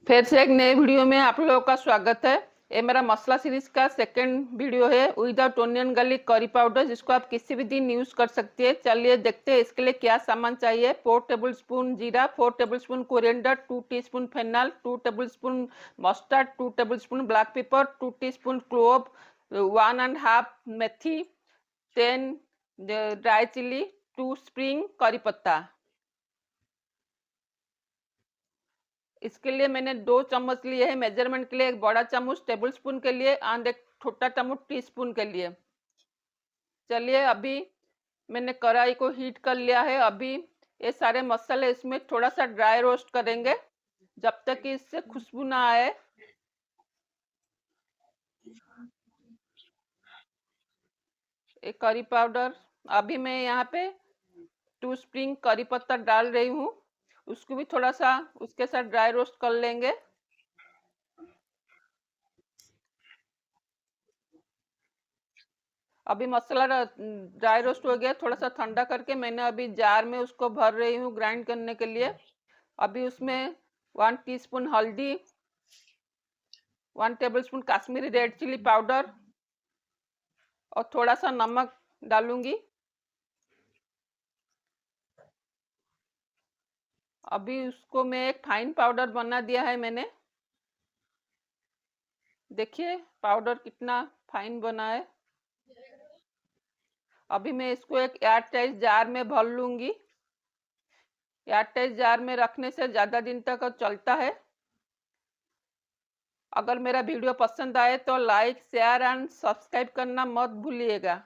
फिर से एक नए वीडियो में आप लोगों का स्वागत है। ये मेरा मसाला सीरीज का सेकंड वीडियो है without onion garlic curry powder, जिसको आप किसी भी दिन यूज कर सकते हैं। चलिए देखते हैं इसके लिए क्या सामान चाहिए। 4 टेबलस्पून जीरा, 4 tablespoon coriander, 2 teaspoon fennel, 2 tablespoon mustard, 2 tablespoon black pepper, 2 teaspoon clove, 1.5 मेथी, 10 ड्राई चिली, 2 स्प्रिंग करी पत्ता। इसके लिए मैंने 2 चम्मच लिए है मेजरमेंट के लिए, एक बड़ा चम्मच टेबल स्पून के लिए और एक छोटा चम्मच टी स्पून के लिए। चलिए अभी मैंने कढ़ाई को हीट कर लिया है। अभी ये सारे मसाले इसमें थोड़ा सा ड्राई रोस्ट करेंगे जब तक कि इससे खुशबू ना आए। एक करी पाउडर, अभी मैं यहाँ पे 2 स्प्रिंग करी पत्ता डाल रही हूँ, उसको भी थोड़ा सा उसके साथ ड्राई रोस्ट कर लेंगे। अभी मसाला ड्राई रोस्ट हो गया, थोड़ा सा ठंडा करके मैंने अभी जार में उसको भर रही हूँ ग्राइंड करने के लिए। अभी उसमें 1 टीस्पून हल्दी, 1 tablespoon Kashmiri red chilli powder और थोड़ा सा नमक डालूंगी। अभी उसको मैं एक फाइन पाउडर बना दिया है मैंने, देखिए पाउडर कितना फाइन बना है। अभी मैं इसको एक एयरटाइट जार में भर लूंगी। एयरटाइट जार में रखने से ज्यादा दिन तक चलता है। अगर मेरा वीडियो पसंद आए तो लाइक, शेयर एंड सब्सक्राइब करना मत भूलिएगा।